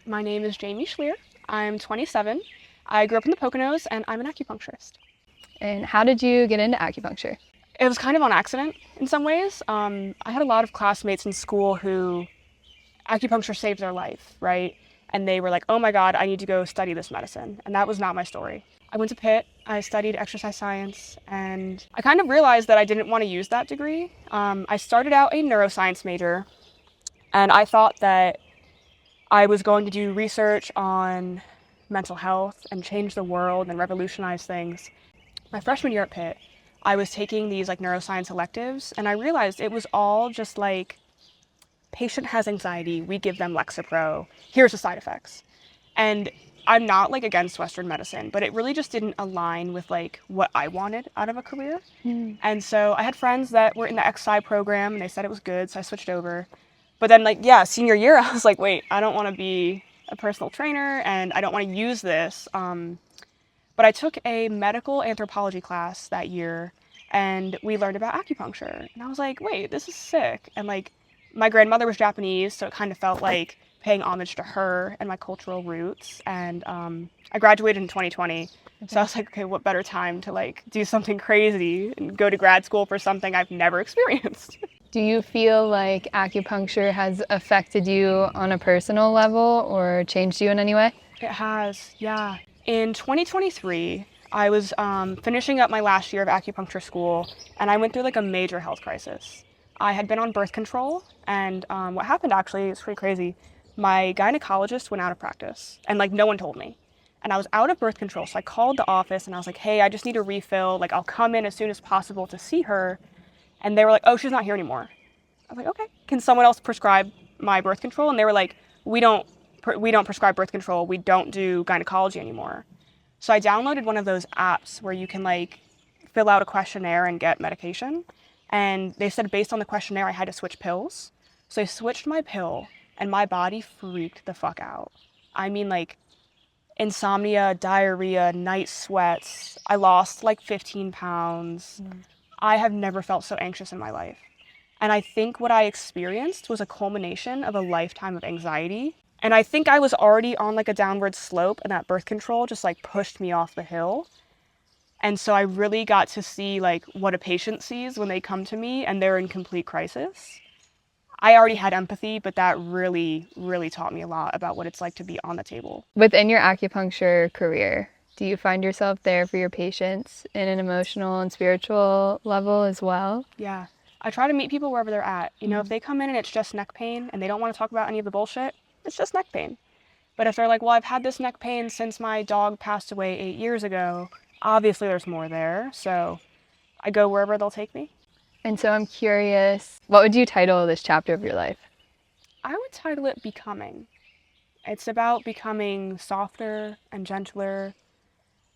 My name is Jamie Schleer. I'm 27. I grew up in the Poconos and I'm an acupuncturist. And how did you get into acupuncture? It was kind of on accident in some ways. I had a lot of classmates in school who acupuncture saved their life, right? And they were like, oh my God, I need to go study this medicine. And that was not my story. I went to Pitt, I studied exercise science, and I kind of realized that I didn't want to use that degree. I started out a neuroscience major, and I thought that I was going to do research on mental health and change the world and revolutionize things. My freshman year at Pitt, I was taking these like neuroscience electives, and I realized it was all just like patient has anxiety, we give them Lexapro, here's the side effects. And I'm not like against Western medicine, but it really just didn't align with like what I wanted out of a career. And so I had friends that were in the XI program and they said it was good, so I switched over. But then like, yeah, senior year, I was like, wait, I don't want to be a personal trainer and I don't want to use this. But I took a medical anthropology class that year and we learned about acupuncture. And I was like, wait, this is sick. And like, my grandmother was Japanese, so it kind of felt like paying homage to her and my cultural roots. And I graduated in 2020. So I was like, okay, what better time to like do something crazy and go to grad school for something I've never experienced. Do you feel like acupuncture has affected you on a personal level or changed you in any way? It has, yeah. In 2023, I was finishing up my last year of acupuncture school, and I went through like a major health crisis. I had been on birth control, and what happened actually is pretty crazy. My gynecologist went out of practice, and like no one told me. And I was out of birth control, so I called the office and I was like, hey, I just need a refill. Like, I'll come in as soon as possible to see her. And they were like, oh, she's not here anymore. I was like, okay, can someone else prescribe my birth control? And they were like, we don't prescribe birth control. We don't do gynecology anymore. So I downloaded one of those apps where you can like fill out a questionnaire and get medication. And they said based on the questionnaire, I had to switch pills. So I switched my pill and my body freaked the fuck out. I mean, like insomnia, diarrhea, night sweats. I lost like 15 pounds. I have never felt so anxious in my life. And I think what I experienced was a culmination of a lifetime of anxiety. And I think I was already on like a downward slope, and that birth control just like pushed me off the hill. And so I really got to see like what a patient sees when they come to me and they're in complete crisis. I already had empathy, but that really, really taught me a lot about what it's like to be on the table. Within your acupuncture career, do you find yourself there for your patients in an emotional and spiritual level as well? Yeah. I try to meet people wherever they're at. You know, if they come in and it's just neck pain and they don't want to talk about any of the bullshit, it's just neck pain. But if they're like, well, I've had this neck pain since my dog passed away 8 years ago, obviously there's more there. So I go wherever they'll take me. And so I'm curious, what would you title this chapter of your life? I would title it Becoming. It's about becoming softer and gentler,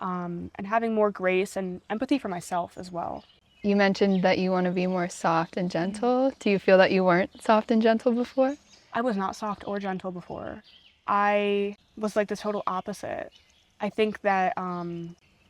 and having more grace and empathy for myself as well. You mentioned that you want to be more soft and gentle. Do you feel that you weren't soft and gentle before? I was not soft or gentle before. I was like the total opposite. I think that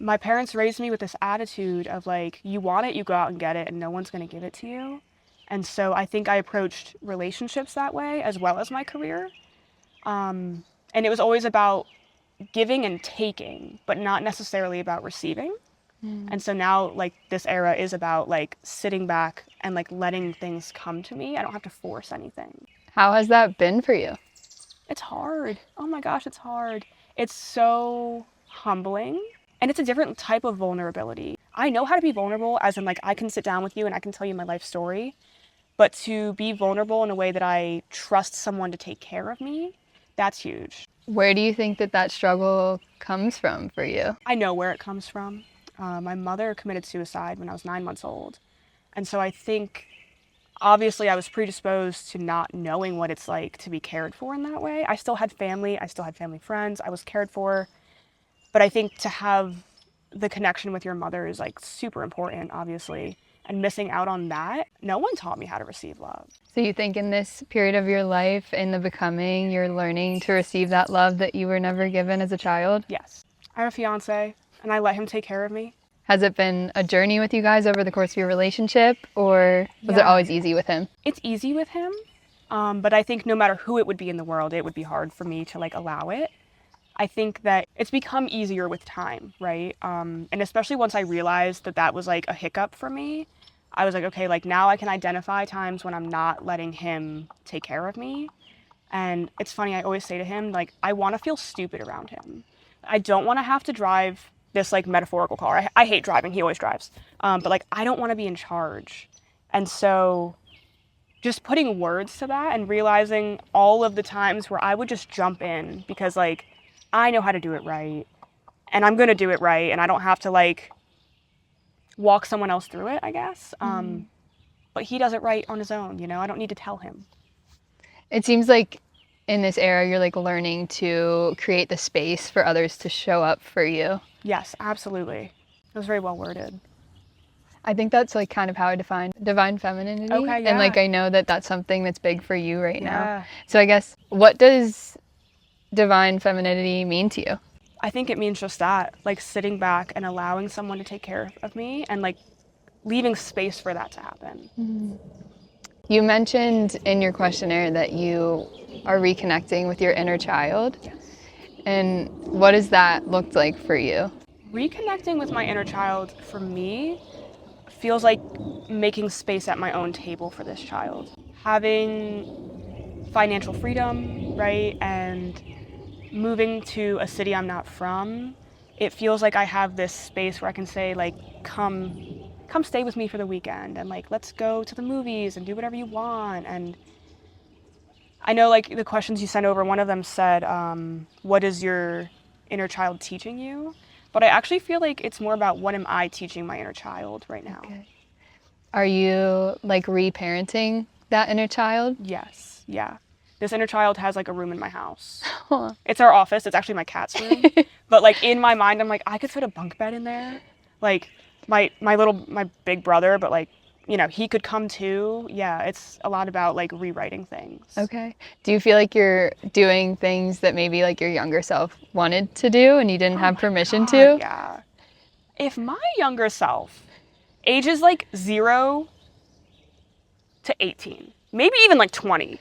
my parents raised me with this attitude of like, you want it, you go out and get it, and no one's going to give it to you. And so I think I approached relationships that way as well as my career. And it was always about giving and taking, but not necessarily about receiving. And so now like this era is about like sitting back and like letting things come to me. I don't have to force anything. How has that been for you? It's hard. Oh my gosh, it's hard. It's so humbling. And it's a different type of vulnerability. I know how to be vulnerable, as in like I can sit down with you and I can tell you my life story. But to be vulnerable in a way that I trust someone to take care of me, that's huge. Where do you think that that struggle comes from for you? I know where it comes from. My mother committed suicide when I was 9 months old. And so I think obviously I was predisposed to not knowing what it's like to be cared for in that way. I still had family friends, I was cared for. But I think to have the connection with your mother is like super important, obviously. And missing out on that, no one taught me how to receive love. So you think in this period of your life, in the becoming, you're learning to receive that love that you were never given as a child? Yes. I have a fiance and I let him take care of me. Has it been a journey with you guys over the course of your relationship, or was it always easy with him? It's easy with him, But I think no matter who it would be in the world, it would be hard for me to like allow it. I think that it's become easier with time, right? And especially once I realized that that was like a hiccup for me, I was like, okay, like now I can identify times when I'm not letting him take care of me. And it's funny, I always say to him, like, I want to feel stupid around him. I don't want to have to drive this like metaphorical car. I hate driving. He always drives. But like, I don't want to be in charge. And so just putting words to that and realizing all of the times where I would just jump in because like I know how to do it right and I'm going to do it right and I don't have to like walk someone else through it, I guess. But he does it right on his own, you know? I don't need to tell him. It seems like in this era, you're like learning to create the space for others to show up for you. Yes, absolutely. It was very well worded. I think that's like kind of how I define divine femininity. Okay, yeah. And like I know that that's something that's big for you right now. Yeah. So I guess, what does divine femininity mean to you? I think it means just that, like sitting back and allowing someone to take care of me and like leaving space for that to happen. You mentioned in your questionnaire that you are reconnecting with your inner child. Yes. And what has that looked like for you? Reconnecting with my inner child for me feels like making space at my own table for this child. Having financial freedom, right? And moving to a city I'm not from, it feels like I have this space where I can say like, come stay with me for the weekend and like let's go to the movies and do whatever you want. And I know like the questions you sent over, one of them said, what is your inner child teaching you? But I actually feel like it's more about what am I teaching my inner child right now. Okay. Are you like reparenting that inner child? Yes, yeah. This inner child has like a room in my house. Huh. It's our office. It's actually my cat's room. But like in my mind, I'm like, I could fit a bunk bed in there. Like my big brother, but like, you know, he could come too. Yeah, it's a lot about like rewriting things. Okay. Do you feel like you're doing things that maybe like your younger self wanted to do and you didn't have permission to? Yeah. If my younger self, ages like 0 to 18, maybe even like 20,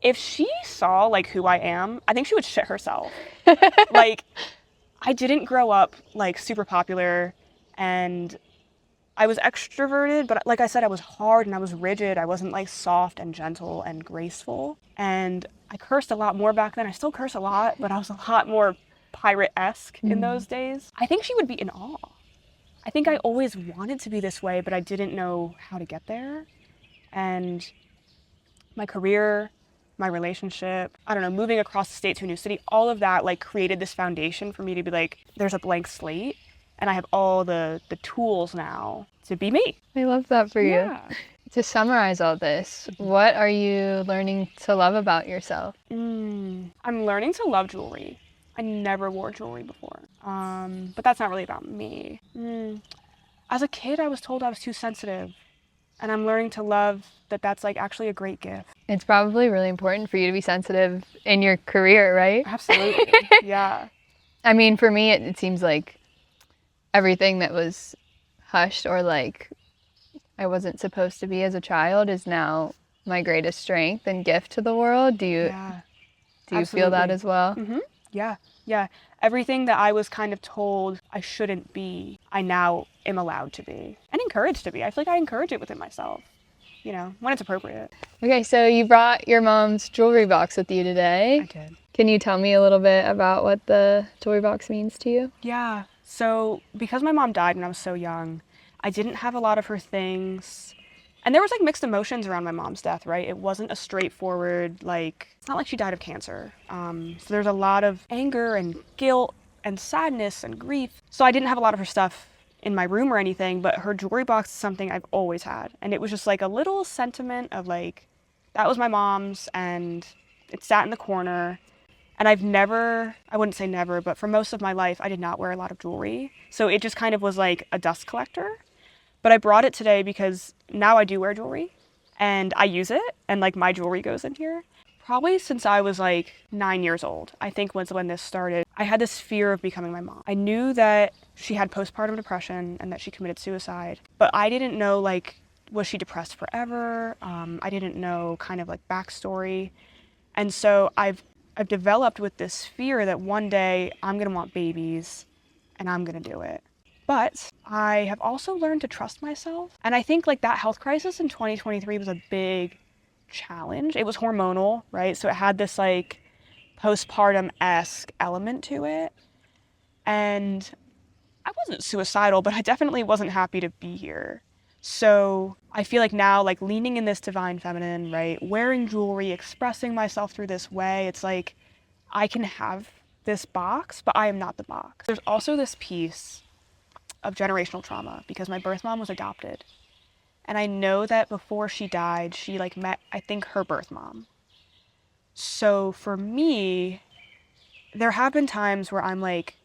if she saw like who I am, I think she would shit herself. Like, I didn't grow up like super popular and I was extroverted, but like I said, I was hard and I was rigid. I wasn't like soft and gentle and graceful. And I cursed a lot more back then. I still curse a lot, but I was a lot more pirate-esque in those days. I think she would be in awe. I think I always wanted to be this way, but I didn't know how to get there. And my career, my relationship, I don't know, moving across the state to a new city, all of that like created this foundation for me to be like, there's a blank slate and I have all the tools now to be me. I love that for you. Yeah. To summarize all this, what are you learning to love about yourself? I'm learning to love jewelry. I never wore jewelry before, but that's not really about me. As a kid, I was told I was too sensitive, and I'm learning to love that that's like actually a great gift. It's probably really important for you to be sensitive in your career, right? Absolutely, yeah. I mean, for me, it seems like everything that was hushed or like I wasn't supposed to be as a child is now my greatest strength and gift to the world. Do you feel that as well? Mm-hmm. Yeah. Everything that I was kind of told I shouldn't be, I now am allowed to be and encouraged to be. I feel like I encourage it within myself, you know, when it's appropriate. Okay, so you brought your mom's jewelry box with you today. I did. Can you tell me a little bit about what the jewelry box means to you? Yeah. So because my mom died when I was so young, I didn't have a lot of her things. And there was like mixed emotions around my mom's death, right? It wasn't a straightforward, like, it's not like she died of cancer. So there's a lot of anger and guilt and sadness and grief. So I didn't have a lot of her stuff in my room or anything, but her jewelry box is something I've always had. And it was just like a little sentiment of like, that was my mom's and it sat in the corner. And I've never, I wouldn't say never, but for most of my life, I did not wear a lot of jewelry. So it just kind of was like a dust collector. But I brought it today because now I do wear jewelry and I use it and like my jewelry goes in here. Probably since I was like 9 years old, I think was when this started. I had this fear of becoming my mom. I knew that she had postpartum depression and that she committed suicide, but I didn't know like was she depressed forever? I didn't know kind of like backstory. And so I've developed with this fear that one day I'm going to want babies and I'm going to do it. But I have also learned to trust myself. And I think like that health crisis in 2023 was a big challenge. It was hormonal, right? So it had this like postpartum-esque element to it. And I wasn't suicidal, but I definitely wasn't happy to be here. So I feel like now, like leaning in this divine feminine, right? Wearing jewelry, expressing myself through this way, it's like I can have this box, but I am not the box. There's also this piece of generational trauma because my birth mom was adopted. And I know that before she died, she like met, I think, her birth mom. So for me, there have been times where I'm like,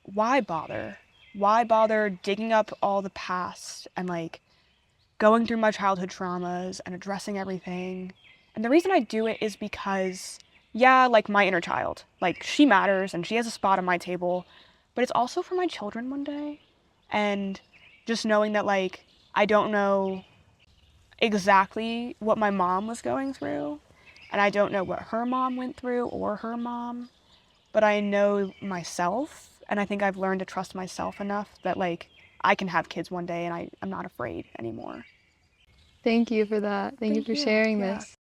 why bother? Why bother digging up all the past and like going through my childhood traumas and addressing everything? And the reason I do it is because, yeah, like my inner child, like she matters and she has a spot on my table, but it's also for my children one day. And just knowing that, like, I don't know exactly what my mom was going through, and I don't know what her mom went through or her mom, but I know myself, and I think I've learned to trust myself enough that like I can have kids one day and I'm not afraid anymore. Thank you for that. Thank you Thank for you. sharing Yeah. this.